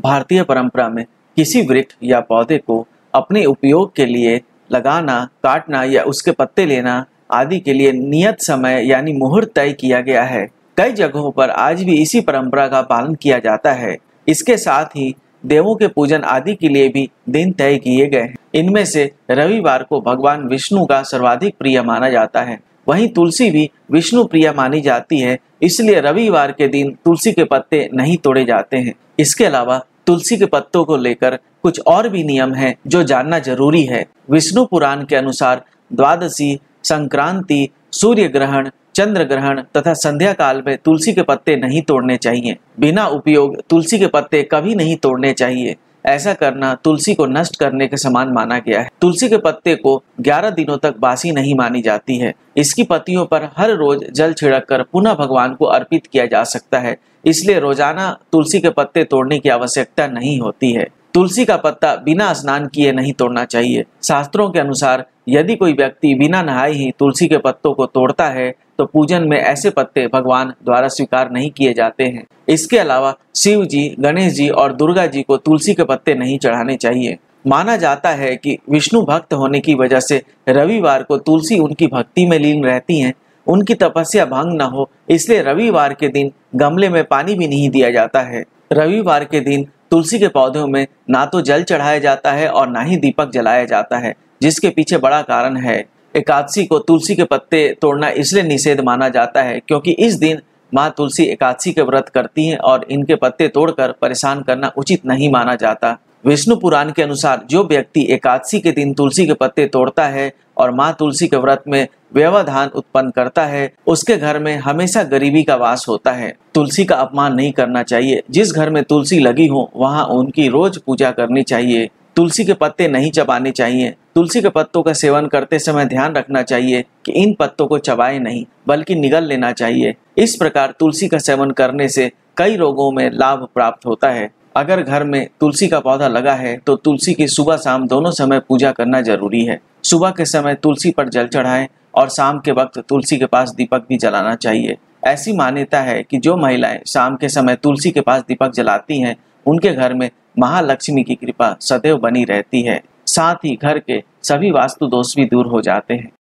भारतीय परंपरा में किसी वृक्ष या पौधे को अपने उपयोग के लिए लगाना, काटना या उसके पत्ते लेना आदि के लिए नियत समय यानी मुहूर्त तय किया गया है। कई जगहों पर आज भी इसी परंपरा का पालन किया जाता है। इसके साथ ही देवों के पूजन आदि के लिए भी दिन तय किए गए हैं। इनमें से रविवार को भगवान विष्णु का सर्वाधिक प्रिय माना जाता है। वहीं तुलसी भी विष्णु प्रिय मानी जाती है, इसलिए रविवार के दिन तुलसी के पत्ते नहीं तोड़े जाते हैं। इसके अलावा तुलसी के पत्तों को लेकर कुछ और भी नियम हैं जो जानना जरूरी है। विष्णु पुराण के अनुसार द्वादशी, संक्रांति, सूर्य ग्रहण, चंद्र ग्रहण तथा संध्या काल में तुलसी के पत्ते नहीं तोड़ने चाहिए। बिना उपयोग तुलसी के पत्ते कभी नहीं तोड़ने चाहिए। ऐसा करना तुलसी को नष्ट करने के समान माना गया है। तुलसी के पत्ते को 11 दिनों तक बासी नहीं मानी जाती है। इसकी पत्तियों पर हर रोज जल छिड़क कर पुनः भगवान को अर्पित किया जा सकता है, इसलिए रोजाना तुलसी के पत्ते तोड़ने की आवश्यकता नहीं होती है। तुलसी का पत्ता बिना स्नान किए नहीं तोड़ना चाहिए। शास्त्रों के अनुसार यदि कोई व्यक्ति बिना नहाए ही तुलसी के पत्तों को तोड़ता है तो पूजन में ऐसे पत्ते भगवान द्वारा स्वीकार नहीं किए जाते हैं। इसके अलावा शिव जी, गणेश जी और दुर्गा जी को तुलसी के पत्ते नहीं चढ़ाने चाहिए। माना जाता है कि विष्णु भक्त होने की वजह से रविवार को तुलसी उनकी भक्ति में लीन रहती हैं। उनकी तपस्या भंग न हो इसलिए रविवार के दिन गमले में पानी भी नहीं दिया जाता है। रविवार के दिन तुलसी के पौधों में ना तो जल चढ़ाया जाता है और ना ही दीपक जलाया जाता है, जिसके पीछे बड़ा कारण है। एकादशी को तुलसी के पत्ते तोड़ना इसलिए निषेध माना जाता है क्योंकि इस दिन माँ तुलसी एकादशी के व्रत करती हैं और इनके पत्ते तोड़कर परेशान करना उचित नहीं माना जाता। विष्णु पुराण के अनुसार जो व्यक्ति एकादशी के दिन तुलसी के पत्ते तोड़ता है और माँ तुलसी के व्रत में व्यवधान उत्पन्न करता है, उसके घर में हमेशा गरीबी का वास होता है। तुलसी का अपमान नहीं करना चाहिए। जिस घर में तुलसी लगी हो वहाँ उनकी रोज पूजा करनी चाहिए। तुलसी के पत्ते नहीं चबाने चाहिए। तुलसी के पत्तों का सेवन करते समय ध्यान रखना चाहिए कि इन पत्तों को चबाए नहीं बल्कि निगल लेना चाहिए। इस प्रकार तुलसी का सेवन करने से कई रोगों में लाभ प्राप्त होता है। अगर घर में तुलसी का पौधा लगा है तो तुलसी की सुबह शाम दोनों समय पूजा करना जरूरी है। सुबह के समय तुलसी पर जल चढ़ाएं और शाम के वक्त तुलसी के पास दीपक भी जलाना चाहिए। ऐसी मान्यता है कि जो महिलाएं शाम के समय तुलसी के पास दीपक जलाती हैं उनके घर में महालक्ष्मी की कृपा सदैव बनी रहती है। साथ ही घर के सभी वास्तु दोष भी दूर हो जाते हैं।